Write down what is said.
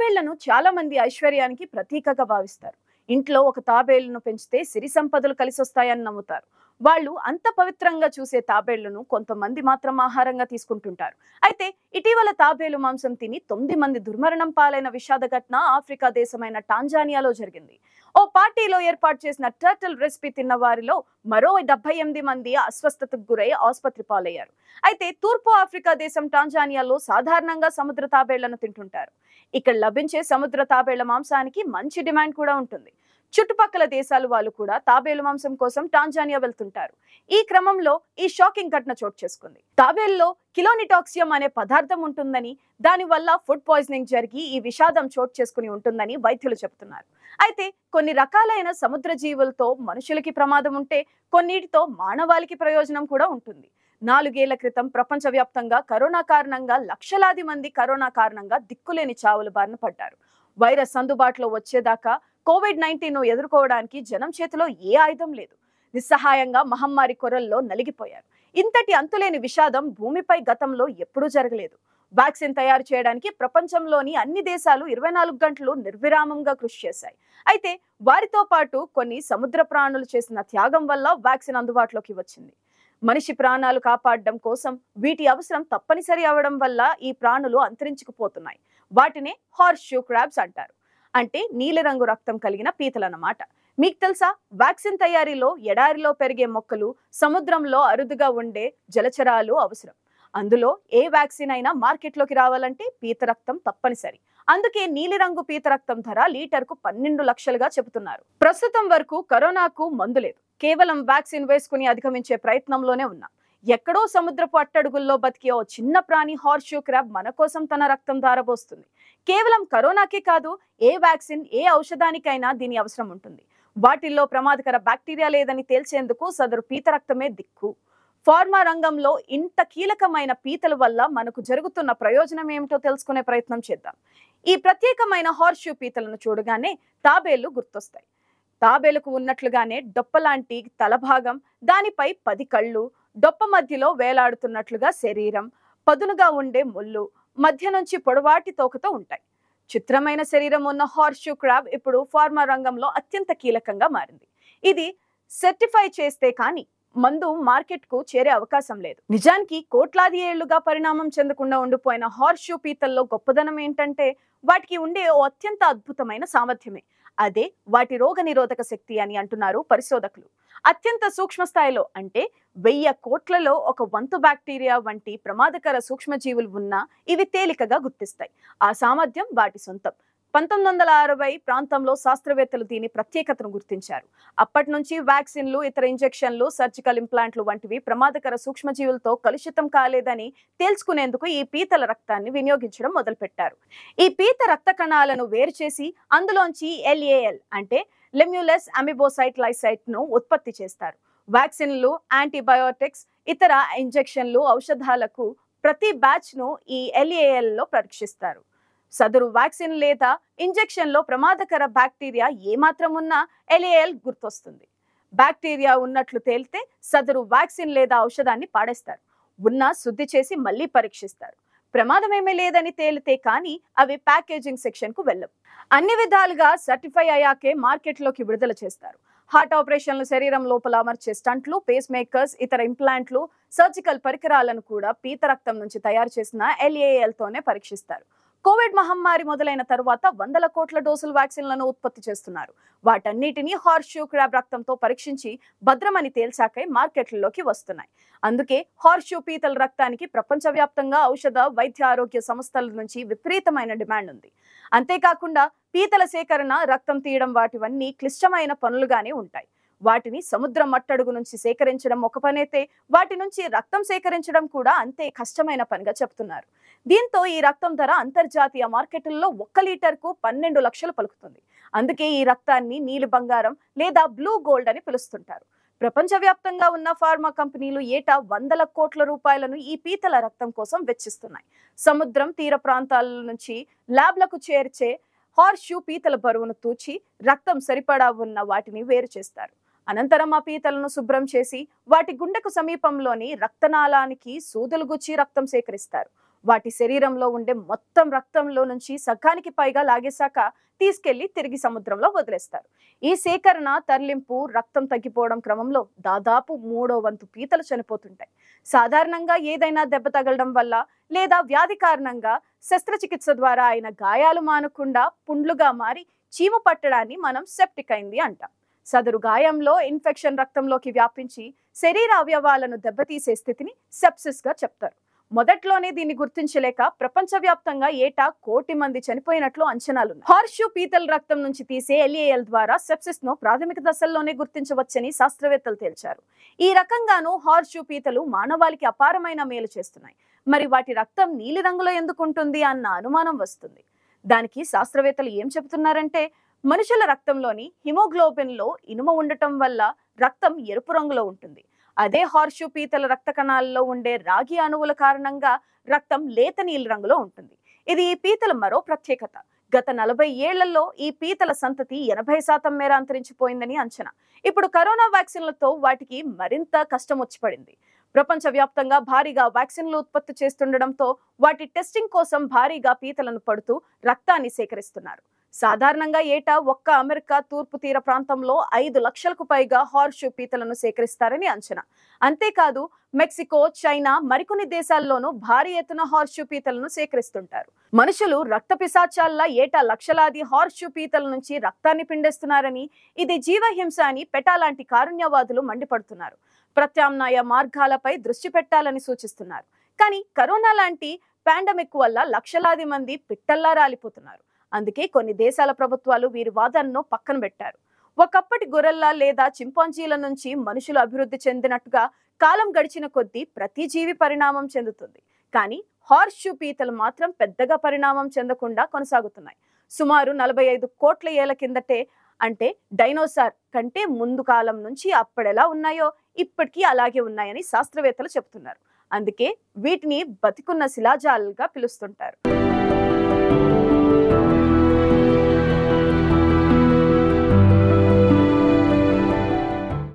తాబేళ్లను చాలా మంది ఐశ్వర్యానికి ప్రతీకగా భావిస్తారు. ఇంట్లో ఒక తాబేలును పెంచితే సిరి సంపదలు కలిసొస్తాయని నమ్ముతారు. వాళ్ళు అంత పవిత్రంగా చూసే తాబేళ్లను కొంతమంది మాత్రం ఆహారంగా తీసుకుంటుంటారు. అయితే ఇటీవల తాబేలు మాంసం తిని 9 మంది దుర్మరణం పాలైన విషాద ఘటన ఆఫ్రికా దేశమైన టాంజానియాలో జరిగింది. ఓ పార్టీలో ఏర్పాటు చేసిన టర్టిల్ రెసిపీ తిన్న వారిలో మరో 78 మంది అస్వస్థతకు గురై ఆసుపత్రి పాలయ్యారు. అయితే తూర్పు ఆఫ్రికా దేశం టాంజానియాలో సాధారణంగా సముద్ర తాబేళ్లను తింటుంటారు. ఇక్కడ లభించే సముద్ర తాబేళ్ల మాంసానికి మంచి డిమాండ్ కూడా ఉంటుంది. చుట్టుపక్కల దేశాల వాళ్ళు కూడా తాబేలు మాంసం కోసం టాంజానియా వెళ్తుంటారు. ఈ క్రమంలో ఈ షాకింగ్ ఘటన చోటు చేసుకుంది. తాబేల్లో కిలోనిటాక్సియం అనే పదార్థం ఉంటుందని, దానివల్ల ఫుడ్ పాయిజనింగ్ జరిగి ఈ విషాదం చోటు చేసుకుని ఉంటుందని వైద్యులు చెబుతున్నారు. అయితే కొన్ని రకాలైన సముద్ర జీవులతో మనుషులకి ప్రమాదం ఉంటే, కొన్నిటితో మానవాళికి ప్రయోజనం కూడా ఉంటుంది. 4 ఏళ్ల క్రితం ప్రపంచవ్యాప్తంగా కరోనా కారణంగా లక్షలాది మంది కరోనా కారణంగా దిక్కులేని చావుల బారిన పడ్డారు. వైరస్ అందుబాటులో వచ్చేదాకా కోవిడ్-19ను ఎదుర్కోవడానికి జనం చేతిలో ఏ ఆయుధం లేదు. నిస్సహాయంగా మహమ్మారి కొరల్లో నలిగిపోయారు. ఇంతటి అంతులేని విషాదం భూమిపై గతంలో ఎప్పుడూ జరగలేదు. వ్యాక్సిన్ తయారు చేయడానికి ప్రపంచంలోని అన్ని దేశాలు 24 గంటలు నిర్విరామంగా కృషి చేశాయి. అయితే వారితో పాటు కొన్ని సముద్ర ప్రాణులు చేసిన త్యాగం వల్ల వ్యాక్సిన్ అందుబాటులోకి వచ్చింది. మనిషి ప్రాణాలు కాపాడడం కోసం వీటి అవసరం తప్పనిసరి అవడం వల్ల ఈ ప్రాణులు అంతరించుకుపోతున్నాయి. వాటినే హార్స్ షూ క్రాబ్స్ అంటారు. అంటే నీలిరంగు రక్తం కలిగిన పీతలన్నమాట. మీకు తెలుసా, వ్యాక్సిన్ తయారీలో ఎడారిలో పెరిగే మొక్కలు, సముద్రంలో అరుదుగా ఉండే జలచరాలు అవసరం. అందులో ఏ వ్యాక్సిన్ అయినా మార్కెట్లోకి రావాలంటే పీత రక్తం తప్పనిసరి. అందుకే నీలిరంగు పీత రక్తం ధర లీటర్కు 12 లక్షలుగా చెబుతున్నారు. ప్రస్తుతం వరకు కరోనాకు మందు లేదు. కేవలం వ్యాక్సిన్ వేసుకుని అధిగమించే ప్రయత్నంలోనే ఉన్నాం. ఎక్కడో సముద్రపు అట్టడుగుల్లో బతికే ఓ చిన్న ప్రాణి హార్స్ షూ క్రాబ్ మన కోసం తన రక్తం ధారపోస్తుంది. కేవలం కరోనాకే కాదు, ఏ వ్యాక్సిన్, ఏ ఔషధానికైనా దీని అవసరం ఉంటుంది. వాటిల్లో ప్రమాదకర బ్యాక్టీరియా లేదని తేల్చేందుకు సదరు పీత రక్తమే దిక్కు. ఫార్మా రంగంలో ఇంత కీలకమైన పీతల వల్ల మనకు జరుగుతున్న ప్రయోజనం ఏమిటో తెలుసుకునే ప్రయత్నం చేద్దాం. ఈ ప్రత్యేకమైన హార్స్ షూ పీతలను చూడగానే తాబేళ్లు గుర్తొస్తాయి. తాబేలుకు ఉన్నట్లుగానే డొప్పలాంటి తలభాగం, దానిపై 10 కళ్ళు, డొప్ప మధ్యలో వేలాడుతున్నట్లుగా శరీరం, పదునుగా ఉండే ముళ్ళు, మధ్య నుంచి పొడవాటి తోకతో ఉంటాయి. చిత్రమైన శరీరం ఉన్న హార్స్ షూ క్రాబ్ ఇప్పుడు ఫార్మా రంగంలో అత్యంత కీలకంగా మారింది. ఇది సర్టిఫై చేస్తే కానీ మందు మార్కెట్ కు చేరే అవకాశం లేదు. నిజానికి కోట్లాది ఏళ్లుగా పరిణామం చెందకుండా ఉండిపోయిన హార్స్ షూ పీతల్లో గొప్పదనం ఏంటంటే వాటికి ఉండే ఓ అత్యంత అద్భుతమైన సామర్థ్యమే. అదే వాటి రోగ నిరోధక శక్తి అని అంటున్నారు పరిశోధకులు. అత్యంత సూక్ష్మ స్థాయిలో అంటే 1000 కోట్లలో 1 వంతు బ్యాక్టీరియా వంటి ప్రమాదకర సూక్ష్మజీవులు ఉన్నా ఇవి తేలికగా గుర్తిస్తాయి. ఆ సామర్థ్యం వాటి సొంతం. 1960 ప్రాంతంలో శాస్త్రవేత్తలు దీని ప్రత్యేకతను గుర్తించారు. అప్పటి నుంచి వ్యాక్సిన్లు, ఇతర ఇంజెక్షన్లు, సర్జికల్ ఇంప్లాంట్లు వంటివి ప్రమాదకర సూక్ష్మజీవులతో కలుషితం కాలేదని తేల్చుకునేందుకు ఈ పీతల రక్తాన్ని వినియోగించడం మొదలుపెట్టారు. ఈ పీత రక్త కణాలను వేరు చేసి అందులోంచి LAL అంటే లెమ్యులస్ అమిబోసైట్ లైసైట్ ను ఉత్పత్తి చేస్తారు. వ్యాక్సిన్లు, యాంటీబయోటిక్స్, ఇతర ఇంజెక్షన్లు, ఔషధాలకు ప్రతి బ్యాచ్ ను ఈ LAL లో పరీక్షిస్తారు. సదరు వ్యాక్సిన్ లేదా ఇంజెక్షన్ లో ప్రమాదకర బ్యాక్టీరియా ఏమాత్రం ఉన్నా LAL గుర్తొస్తుంది. బ్యాక్టీరియా ఉన్నట్లు తేలితే సదరు వ్యాక్సిన్ లేదా ఔషధాన్ని పాడేస్తారు. ఉన్నా శుద్ధి చేసి మళ్ళీ పరీక్షిస్తారు. ప్రమాదమేమీ లేదని తేలితే కానీ అవి ప్యాకేజింగ్ సెక్షన్ కు వెళ్ళవు. అన్ని విధాలుగా సర్టిఫై అయ్యాకే మార్కెట్లోకి విడుదల చేస్తారు. హార్ట్ ఆపరేషన్లు, శరీరం లోపల అమర్చే స్టంట్లు, పేస్ మేకర్స్, ఇతర ఇంప్లాంట్లు, సర్జికల్ పరికరాలను కూడా పీత రక్తం నుంచి తయారు చేసిన LAL తోనే పరీక్షిస్తారు. కోవిడ్ మహమ్మారి మొదలైన తరువాత 100 కోట్ల డోసుల వ్యాక్సిన్లను ఉత్పత్తి చేస్తున్నారు. వాటన్నిటినీ హార్స్ షూ క్రాబ్ రక్తంతో పరీక్షించి భద్రమని తేల్చాకే మార్కెట్లలోకి వస్తున్నాయి. అందుకే హార్స్ షూ పీతల రక్తానికి ప్రపంచవ్యాప్తంగా ఔషధ, వైద్య ఆరోగ్య సంస్థల నుంచి విపరీతమైన డిమాండ్ ఉంది. అంతేకాకుండా పీతల సేకరణ, రక్తం తీయడం వాటివన్నీ క్లిష్టమైన పనులుగానే ఉంటాయి. వాటిని సముద్రం మట్టడుగు నుంచి సేకరించడం ఒక పనైతే వాటి నుంచి రక్తం సేకరించడం కూడా అంతే కష్టమైన పనిగా చెప్తున్నారు. దీంతో ఈ రక్తం ధర అంతర్జాతీయ మార్కెట్లలో 1 లీటర్కు 12 లక్షలు పలుకుతుంది. అందుకే ఈ రక్తాన్ని నీలి బంగారం లేదా బ్లూ గోల్డ్ అని పిలుస్తుంటారు. ప్రపంచవ్యాప్తంగా ఉన్న ఫార్మా కంపెనీలు ఏటా 100 కోట్ల రూపాయలను ఈ పీతల రక్తం కోసం వెచ్చిస్తున్నాయి. సముద్రం తీర ప్రాంతాల నుంచి ల్యాబ్లకు చేర్చే హార్స్ షూ పీతల బరువును తూచి రక్తం సరిపడా ఉన్న వాటిని వేరు చేస్తారు. అనంతరం ఆ పీతలను శుభ్రం చేసి వాటి గుండెకు సమీపంలోని రక్తనాళానికి సూదులు గుచ్చి రక్తం సేకరిస్తారు. వాటి శరీరంలో ఉండే మొత్తం రక్తంలో నుంచి సగానికి పైగా లాగేశాక తీసుకెళ్లి తిరిగి సముద్రంలో వదిలేస్తారు. ఈ సేకరణ, తరలింపు, రక్తం తగ్గిపోవడం క్రమంలో దాదాపు 3/4 పీతలు చనిపోతుంటాయి. సాధారణంగా ఏదైనా దెబ్బ తగలడం వల్ల లేదా వ్యాధి కారణంగా శస్త్రచికిత్స ద్వారా అయిన గాయాలు మానకుండా పుండ్లుగా మారి చీము పట్టడాన్ని మనం సెప్టిక్ అయింది అంటాం. సదరు గాయంలో ఇన్ఫెక్షన్ రక్తంలోకి వ్యాపించి శరీర అవయవాలను దెబ్బతీసే స్థితిని సెప్సిస్ గా చెప్తారు. మొదట్లోనే దీన్ని గుర్తించలేక ప్రపంచవ్యాప్తంగా ఏటా 1 కోటి మంది చనిపోయినట్లు అంచనాలున్నాయి. హార్షూ పీతల రక్తం నుంచి తీసే LAL ద్వారా సెప్సిస్ ను ప్రాథమిక దశల్లోనే గుర్తించవచ్చని శాస్త్రవేత్తలు తేల్చారు. ఈ రకంగానూ హార్షూ పీతలు మానవాళికి అపారమైన మేలు చేస్తున్నాయి. మరి వాటి రక్తం నీలి రంగులో ఎందుకు ఉంటుంది అన్న అనుమానం వస్తుంది. దానికి శాస్త్రవేత్తలు ఏం చెబుతున్నారంటే, మనుషుల రక్తంలోని హిమోగ్లోబిన్ లో ఇనుము ఉండటం వల్ల రక్తం ఎరుపు రంగులో ఉంటుంది. అదే హార్షూ పీతల రక్త కణాల్లో ఉండే రాగి అణువుల కారణంగా రక్తం లేత నీలి రంగులో ఉంటుంది. ఇది ఈ పీతల మరో ప్రత్యేకత. గత 40 ఏళ్లలో ఈ పీతల సంతతి 80% మేర అంతరించిపోయిందని అంచనా. ఇప్పుడు కరోనా వ్యాక్సిన్లతో వాటికి మరింత కష్టం వచ్చి పడింది. ప్రపంచవ్యాప్తంగా భారీగా వ్యాక్సిన్లు ఉత్పత్తి చేస్తుండటంతో వాటి టెస్టింగ్ కోసం భారీగా పీతలను పడుతూ రక్తాన్ని సేకరిస్తున్నారు. సాధారణంగా ఏటా ఒక్క అమెరికా తూర్పు తీర ప్రాంతంలో 5 లక్షలకు పైగా హార్షూ పీతలను సేకరిస్తారని అంచనా. అంతేకాదు మెక్సికో, చైనా, మరికొన్ని దేశాల్లోనూ భారీ ఎత్తున హార్షూ పీతలను సేకరిస్తుంటారు. మనుషులు రక్త పిశాచాల్లా ఏటా లక్షలాది హార్షూ పీతల నుంచి రక్తాన్ని పిండేస్తున్నారని, ఇది జీవహింస అని పెటా లాంటి కారుణ్యవాదులు మండిపడుతున్నారు. ప్రత్యామ్నాయ మార్గాలపై దృష్టి పెట్టాలని సూచిస్తున్నారు. కానీ కరోనా లాంటి పాండమిక్ వల్ల లక్షలాది మంది పిట్టల్లా రాలిపోతున్నారు. అందుకే కొన్ని దేశాల ప్రభుత్వాలు వీరి వాదనను పక్కన పెట్టారు. ఒకప్పటి గొర్రెల లేదా చింపాంజీల నుంచి మనుషులు అభివృద్ధి చెందినట్టుగా కాలం గడిచిన కొద్దీ ప్రతి జీవి పరిణామం చెందుతుంది. కానీ హార్షూ పీతలు మాత్రం పెద్దగా పరిణామం చెందకుండా కొనసాగుతున్నాయి. సుమారు 45 కోట్ల ఏళ్ల కిందటే, అంటే డైనోసార్ కంటే ముందు కాలం నుంచి అప్పుడెలా ఉన్నాయో ఇప్పటికీ అలాగే ఉన్నాయని శాస్త్రవేత్తలు చెబుతున్నారు. అందుకే వీటిని బతికున్న శిలాజాలుగా పిలుస్తుంటారు.